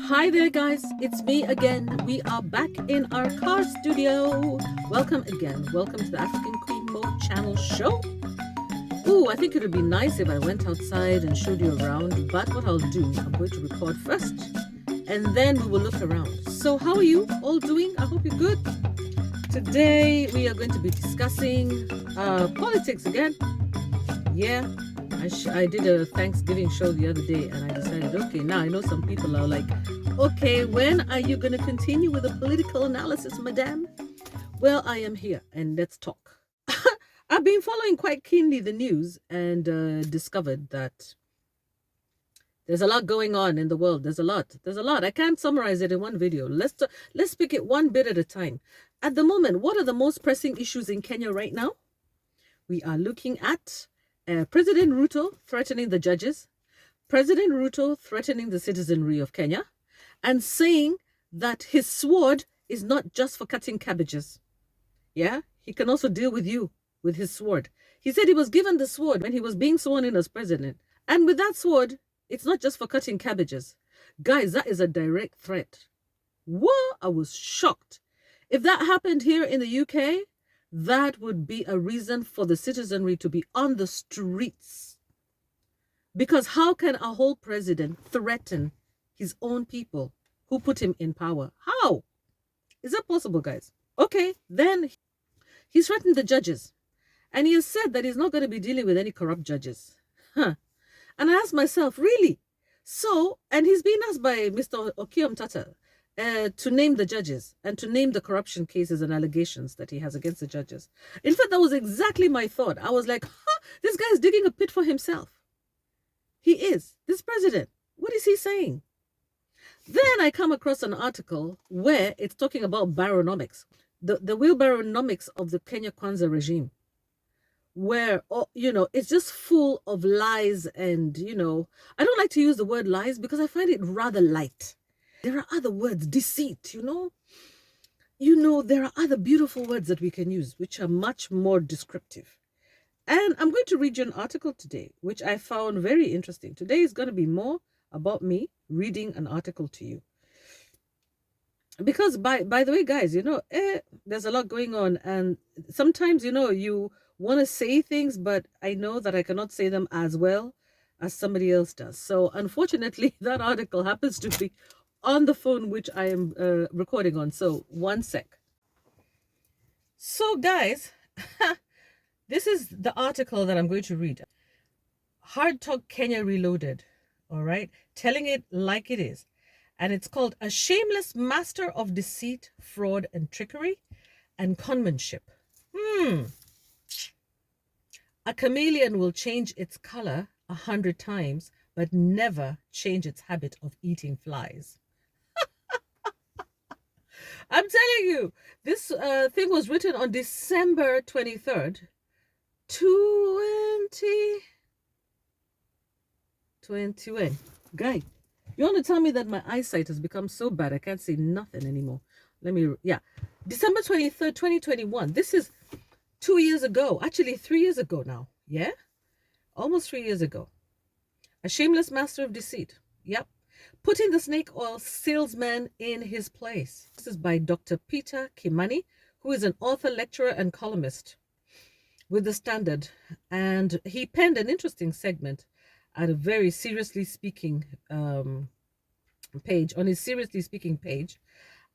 Hi there, guys. It's me again. We are back in our car studio. Welcome again. Welcome to the African Queen Mode channel show. Ooh, I think it would be nice if I went outside and showed you around. But what I'll do, I'm going to record first and then we will look around. So how are you all doing? I hope you're good. Today we are going to be discussing politics again. Yeah, I did a Thanksgiving show the other day and I decided, okay, now I know some people are like, okay, when are you going to continue with the political analysis, madame? Well, I am here and let's talk. I've been following quite keenly the news and discovered that there's a lot going on in the world. There's a lot. I can't summarize it in one video. Let's pick it one bit at a time. At the moment, what are the most pressing issues in Kenya right now? We are looking at President Ruto threatening the judges, President Ruto threatening the citizenry of Kenya, and saying that his sword is not just for cutting cabbages. Yeah, he can also deal with you with his sword. He said he was given the sword when he was being sworn in as president. And with that sword, it's not just for cutting cabbages. Guys, that is a direct threat. Whoa, I was shocked. If that happened here in the UK, that would be a reason for the citizenry to be on the streets. Because how can a whole president threaten his own people who put him in power? How? Is that possible, guys? Okay, then he's threatened the judges. And he has said that he's not going to be dealing with any corrupt judges. Huh. And I asked myself, really? So, and he's been asked by Mr. Okiom Tata to name the judges and to name the corruption cases and allegations that he has against the judges. In fact, that was exactly my thought. I was like, this guy is digging a pit for himself. He is. This president. What is he saying? Then I come across an article where it's talking about baronomics, the wheelbarronomics of the Kenya Kwanza regime, where, it's just full of lies and, I don't like to use the word lies because I find it rather light. There are other words, deceit, there are other beautiful words that we can use, which are much more descriptive. And I'm going to read you an article today, which I found very interesting. Today is going to be more about me reading an article to you. Because by the way, guys, there's a lot going on. And sometimes, you want to say things, but I know that I cannot say them as well as somebody else does. So unfortunately, that article happens to be on the phone which I am recording on. So one sec. So guys, this is the article that I'm going to read. Hard Talk Kenya Reloaded. All right. Telling it like it is. And it's called A Shameless Master of Deceit, Fraud and Trickery and Conmanship. A chameleon will change its color 100 times, but never change its habit of eating flies. I'm telling you, this thing was written on December 23rd, 2021. Guy, you want to tell me that my eyesight has become so bad I can't see nothing anymore? December 23rd, 2021. This is 2 years ago, actually 3 years ago now. Yeah, almost 3 years ago. A Shameless Master of Deceit. Yep. Putting the snake oil salesman in his place. This is by Dr. Peter Kimani, who is an author, lecturer, and columnist with The Standard. And he penned an interesting segment at a very seriously speaking page, on his seriously speaking page.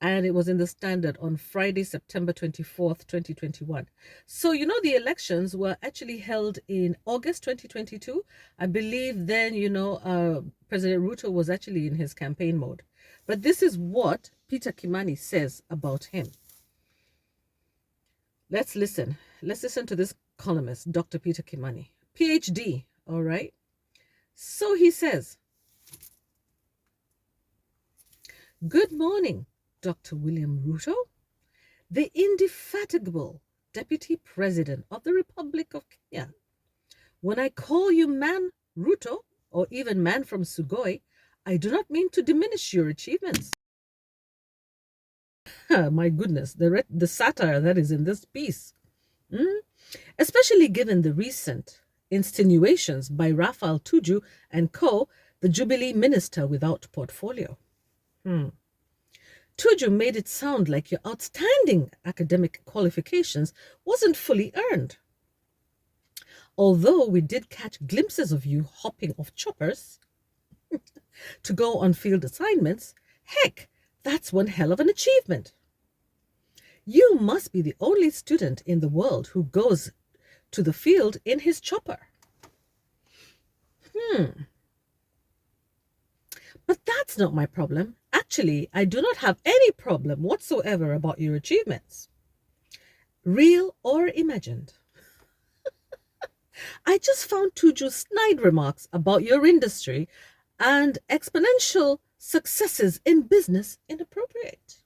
And it was in The Standard on Friday, September 24th, 2021. So, the elections were actually held in August 2022. I believe then, President Ruto was actually in his campaign mode. But this is what Peter Kimani says about him. Let's listen. Let's listen to this columnist, Dr. Peter Kimani, PhD, all right? So he says, "Good morning, Dr. William Ruto, the indefatigable Deputy President of the Republic of Kenya. When I call you Man Ruto, or even Man from Sugoi, I do not mean to diminish your achievements." My goodness, the satire that is in this piece. Especially given the recent insinuations by Raphael Tuju and co., the Jubilee minister without portfolio. Tuju made it sound like your outstanding academic qualifications wasn't fully earned. Although we did catch glimpses of you hopping off choppers to go on field assignments, heck, that's one hell of an achievement. You must be the only student in the world who goes to the field in his chopper. But that's not my problem. Actually, I do not have any problem whatsoever about your achievements, real or imagined. I just found Tuju's snide remarks about your industry and exponential successes in business inappropriate.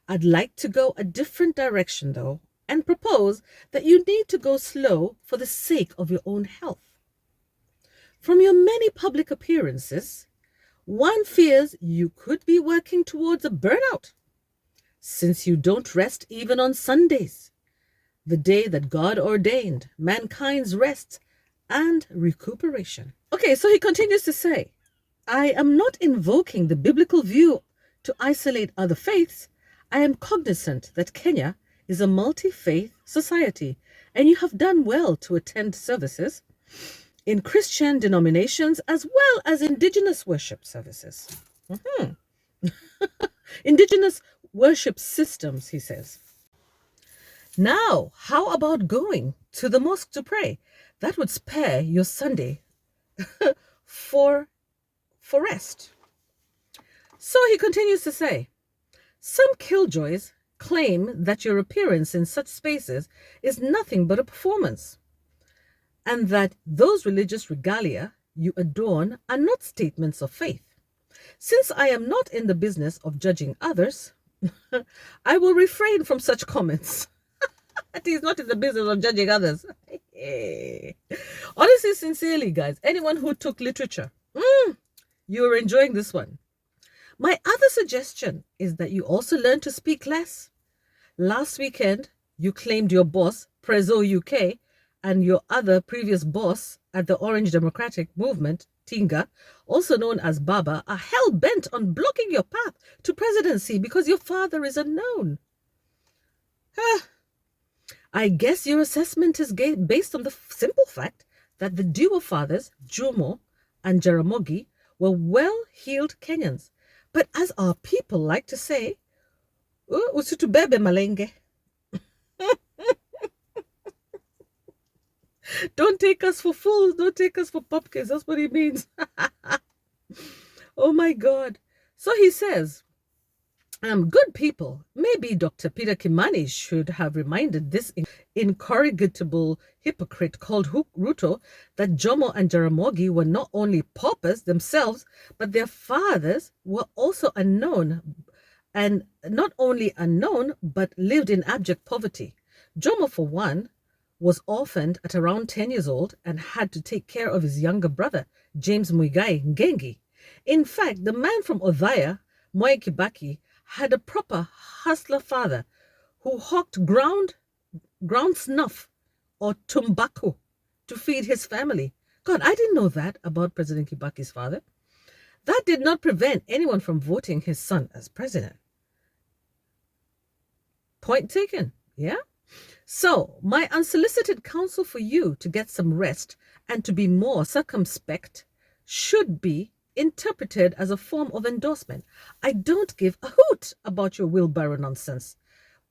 I'd like to go a different direction, though, and propose that you need to go slow for the sake of your own health. From your many public appearances, one fears you could be working towards a burnout, since you don't rest even on Sundays, the day that God ordained mankind's rest and recuperation. Okay, so he continues to say, I am not invoking the biblical view to isolate other faiths. I am cognizant that Kenya is a multi-faith society, and you have done well to attend services in Christian denominations as well as indigenous worship services. Indigenous worship systems, he says. Now, how about going to the mosque to pray? That would spare your Sunday for rest. So he continues to say, some killjoys claim that your appearance in such spaces is nothing but a performance, and that those religious regalia you adorn are not statements of faith. Since I am not in the business of judging others, I will refrain from such comments. He's not in the business of judging others. Honestly, sincerely, guys, anyone who took literature, you're enjoying this one. My other suggestion is that you also learn to speak less. Last weekend, you claimed your boss, Prezo UK, and your other previous boss at the Orange Democratic Movement, Tinga, also known as Baba, are hell-bent on blocking your path to presidency because your father is unknown. I guess your assessment is based on the simple fact that the duo fathers, Jomo and Jaramogi, were well-heeled Kenyans. But as our people like to say, usitubebe malenge. Don't take us for fools, don't take us for pumpkins. That's what he means. Oh my God. So he says, good people, maybe Dr. Peter Kimani should have reminded this incorrigible hypocrite called Ruto that Jomo and Jaramogi were not only paupers themselves, but their fathers were also unknown, and not only unknown, but lived in abject poverty. Jomo, for one, was orphaned at around 10 years old and had to take care of his younger brother, James Muigai Ngengi. In fact, the man from Othaya, Mwai Kibaki, had a proper hustler father who hawked ground snuff or tumbaku to feed his family. God, I didn't know that about President Kibaki's father. That did not prevent anyone from voting his son as president. Point taken, yeah? So, my unsolicited counsel for you to get some rest and to be more circumspect should be interpreted as a form of endorsement. I don't give a hoot about your wheelbarrow nonsense,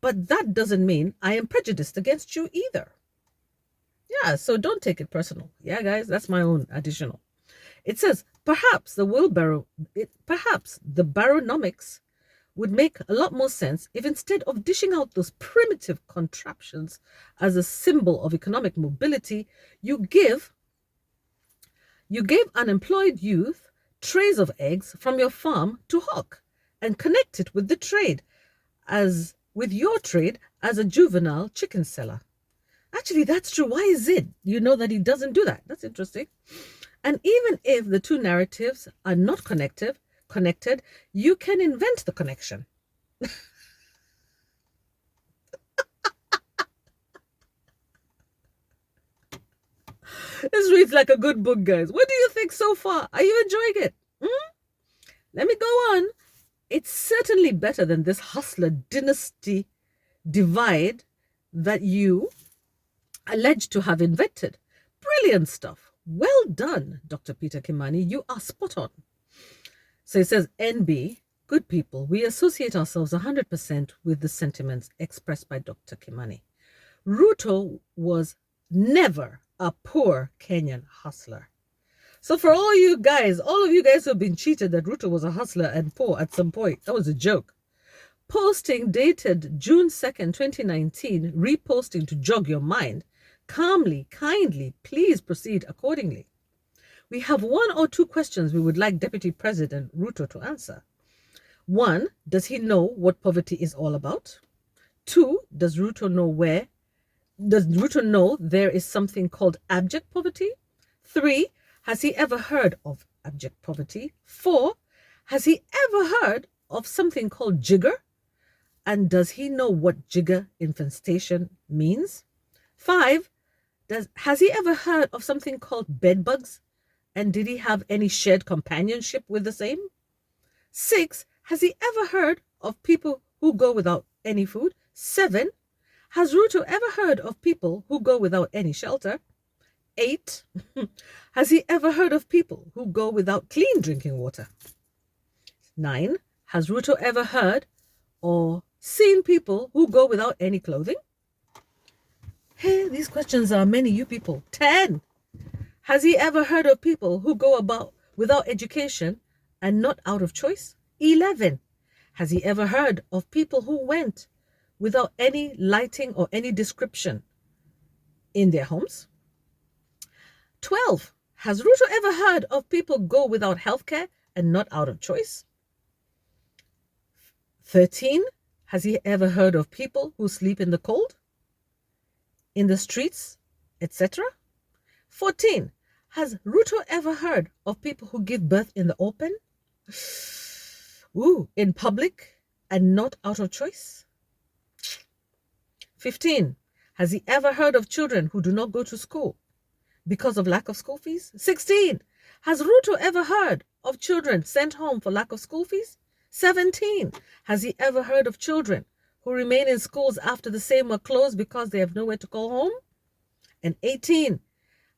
but that doesn't mean I am prejudiced against you either. Yeah, so don't take it personal. Yeah, guys, that's my own additional. It says, perhaps the barronomics would make a lot more sense if instead of dishing out those primitive contraptions as a symbol of economic mobility, you gave unemployed youth trays of eggs from your farm to hawk and connect it with the trade with your trade as a juvenile chicken seller. Actually, that's true. Why is it you know that he doesn't do that? That's interesting. And even if the two narratives are not connected, you can invent the connection. This reads like a good book, guys. What do you think so far? Are you enjoying it? Let me go on. It's certainly better than this hustler dynasty divide that you alleged to have invented. Brilliant stuff. Well done, Dr. Peter Kimani. You are spot on. So it says, NB, good people, we associate ourselves 100% with the sentiments expressed by Dr. Kimani. Ruto was never a poor Kenyan hustler. So for all of you guys who have been cheated that Ruto was a hustler and poor at some point, that was a joke. Posting dated June 2nd, 2019, reposting to jog your mind. Calmly, kindly, please proceed accordingly. We have 1 or 2 questions we would like Deputy President Ruto to answer. 1, does he know what poverty is all about? 2, does Ruto know there is something called abject poverty? 3, has he ever heard of abject poverty? 4, has he ever heard of something called jigger? And does he know what jigger infestation means? 5, has he ever heard of something called bedbugs? And did he have any shared companionship with the same? 6, has he ever heard of people who go without any food? 7, has Ruto ever heard of people who go without any shelter? 8, has he ever heard of people who go without clean drinking water? 9, has Ruto ever heard or seen people who go without any clothing? Hey, these questions are many, you people. 10, has he ever heard of people who go about without education and not out of choice? 11, has he ever heard of people who went without any lighting or any description in their homes? 12, has Ruto ever heard of people go without healthcare and not out of choice? 13, has he ever heard of people who sleep in the cold, in the streets, etc.? 14, has Ruto ever heard of people who give birth in the open? In public and not out of choice? 15, has he ever heard of children who do not go to school because of lack of school fees? 16, has Ruto ever heard of children sent home for lack of school fees? 17, has he ever heard of children who remain in schools after the same are closed because they have nowhere to call home? And 18,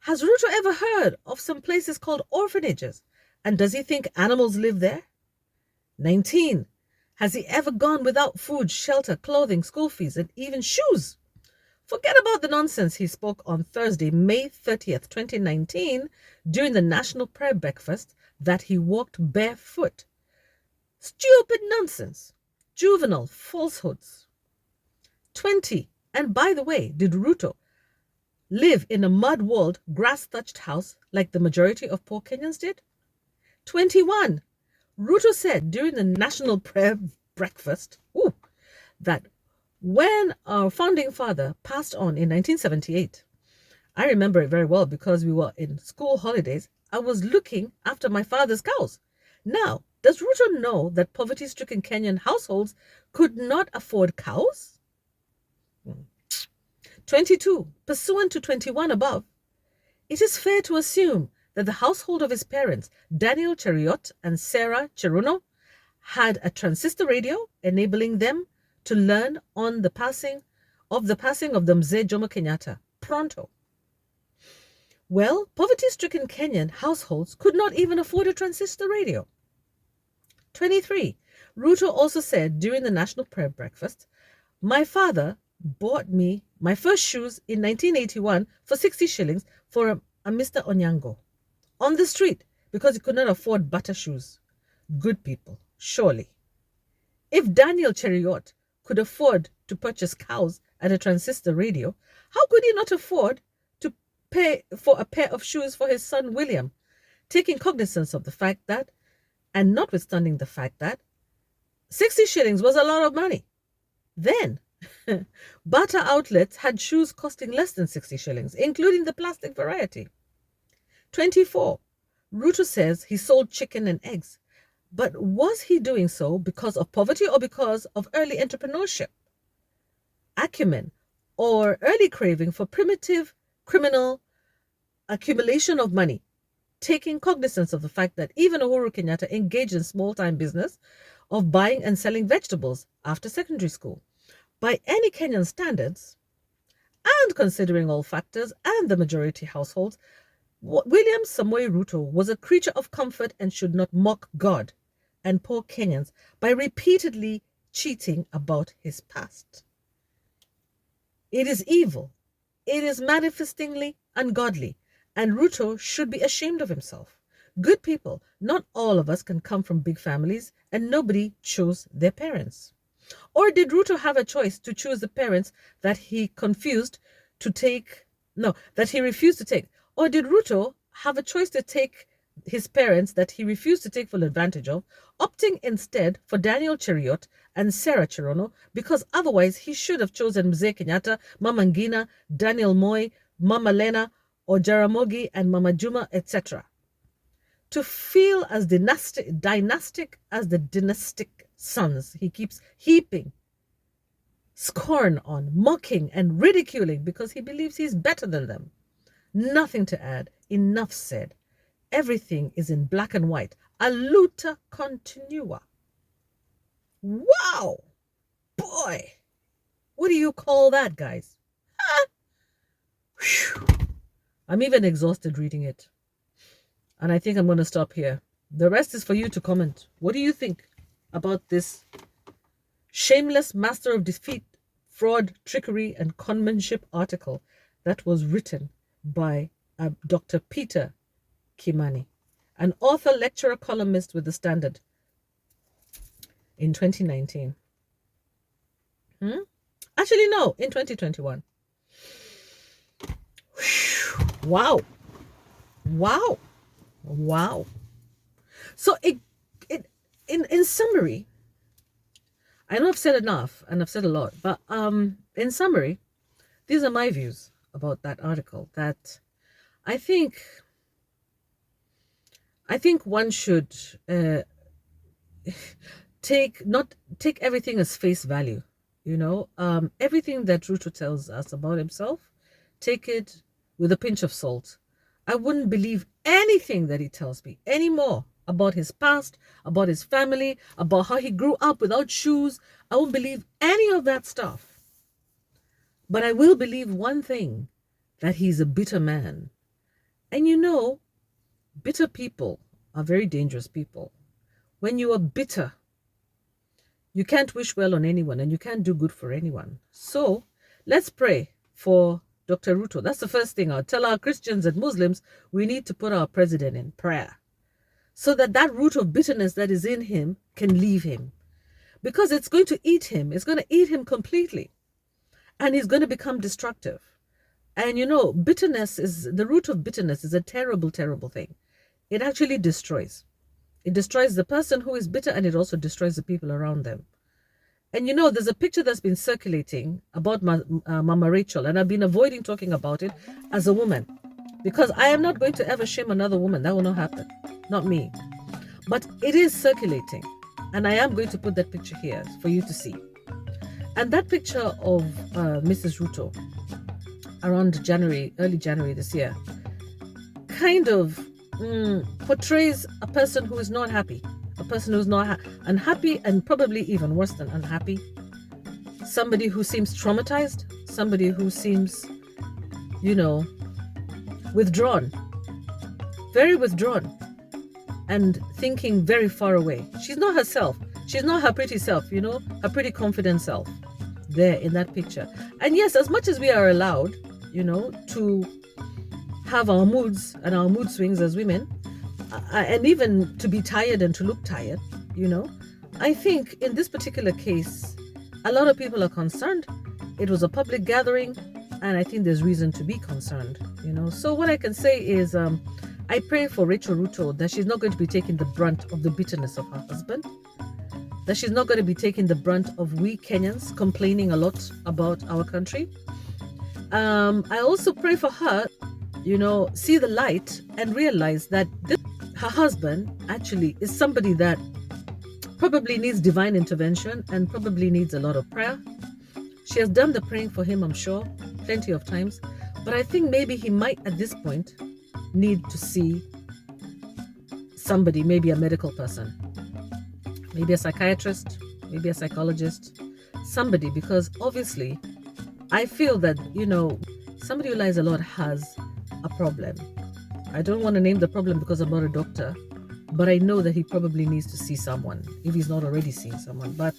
has Ruto ever heard of some places called orphanages? And does he think animals live there? 19, has he ever gone without food, shelter, clothing, school fees, and even shoes? Forget about the nonsense he spoke on Thursday, May 30th, 2019, during the National Prayer Breakfast that he walked barefoot. Stupid nonsense. Juvenile falsehoods. 20, and by the way, did Ruto live in a mud-walled, grass-thatched house like the majority of poor Kenyans did? 21, Ruto said during the National Prayer Breakfast that when our founding father passed on in 1978, I remember it very well because we were in school holidays, I was looking after my father's cows. Now, does Ruto know that poverty-stricken Kenyan households could not afford cows? 22, pursuant to 21 above, it is fair to assume that the household of his parents, Daniel Cheriot and Sarah Cheruno, had a transistor radio enabling them to learn on the passing of the Mzee Jomo Kenyatta pronto. Well, poverty-stricken Kenyan households could not even afford a transistor radio. 23, Ruto also said during the National Prayer Breakfast, my father bought me my first shoes in 1981 for 60 shillings for a Mr. Onyango on the street because he could not afford butter shoes. Good people, surely. If Daniel Cheriot could afford to purchase cows and a transistor radio, how could he not afford to pay for a pair of shoes for his son William, taking cognizance of the fact that, and notwithstanding the fact that, 60 shillings was a lot of money. Then, Bata outlets had shoes costing less than 60 shillings, including the plastic variety. 24. Ruto says he sold chicken and eggs. But was he doing so because of poverty or because of early entrepreneurship, acumen, or early craving for primitive criminal accumulation of money? taking cognizance of the fact that even Uhuru Kenyatta engaged in small-time business of buying and selling vegetables after secondary school. By any Kenyan standards, and considering all factors and the majority households, William Samoei Ruto was a creature of comfort and should not mock God and poor Kenyans by repeatedly cheating about his past. It is evil. It is manifestingly ungodly, and Ruto should be ashamed of himself. Good people, not all of us can come from big families, and nobody chose their parents. Or did Ruto have a choice to choose the parents that he refused to take? Or did Ruto have a choice to take his parents that he refused to take full advantage of, opting instead for Daniel Cheriot and Sarah Cherono, because otherwise he should have chosen Mzee Kenyatta, Mama Ngina, Daniel Moi, Mama Lena, or Jaramogi and Mama Juma, etc. To feel as dynastic as the dynastic sons he keeps heaping scorn on, mocking and ridiculing because he believes he's better than them. Nothing to add. Enough said. Everything is in black and white. A luta continua. Wow! Boy! What do you call that, guys? I'm even exhausted reading it. And I think I'm going to stop here. The rest is for you to comment. What do you think about this shameless master of deceit, fraud, trickery, and conmanship article that was written by Dr. Peter Kimani, an author, lecturer, columnist with The Standard in 2019? Actually, no, in 2021. Wow. Wow. Wow. So in summary, I know I've said enough and I've said a lot, but in summary, these are my views about that article. That I think one should take everything as face value. Everything that Ruto tells us about himself, take it with a pinch of salt. I wouldn't believe anything that he tells me anymore about his past, about his family, about how he grew up without shoes. I won't believe any of that stuff. But I will believe one thing, that he's a bitter man. And bitter people are very dangerous people. When you are bitter, you can't wish well on anyone and you can't do good for anyone. So let's pray for Dr. Ruto. That's the first thing I'll tell our Christians and Muslims. We need to put our president in prayer so that root of bitterness that is in him can leave him, because it's going to eat him. It's going to eat him completely, and he's going to become destructive. And the root of bitterness is a terrible, terrible thing. It actually destroys. It destroys the person who is bitter, and it also destroys the people around them. And there's a picture that's been circulating about Mama Rachel, and I've been avoiding talking about it as a woman, because I am not going to ever shame another woman. That will not happen. Not me. But it is circulating, and I am going to put that picture here for you to see. And that picture of Mrs. Ruto around early January this year, kind of portrays a person who is not happy. A person who's not unhappy, and probably even worse than unhappy. Somebody who seems traumatized. Somebody who seems, withdrawn. Very withdrawn. And thinking very far away. She's not herself. She's not her pretty self, her pretty confident self. There in that picture. And yes, as much as we are allowed, to have our moods and our mood swings as women, and even to be tired and to look tired, I think in this particular case, a lot of people are concerned. It was a public gathering, and I think there's reason to be concerned, So what I can say is, I pray for Rachel Ruto that she's not going to be taking the brunt of the bitterness of her husband, that she's not going to be taking the brunt of we Kenyans complaining a lot about our country. I also pray for her, see the light and realize that her husband actually is somebody that probably needs divine intervention and probably needs a lot of prayer. She has done the praying for him, I'm sure, plenty of times. But I think maybe he might, at this point, need to see somebody, maybe a medical person, maybe a psychiatrist, maybe a psychologist, somebody, because obviously I feel that, somebody who lies a lot has a problem. I don't want to name the problem because I'm not a doctor, but I know that he probably needs to see someone if he's not already seeing someone. But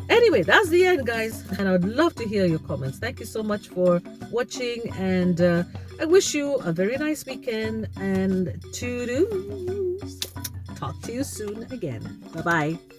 anyway, that's the end, guys. And I would love to hear your comments. Thank you so much for watching. And I wish you a very nice weekend. And toodles. Talk to you soon again. Bye-bye.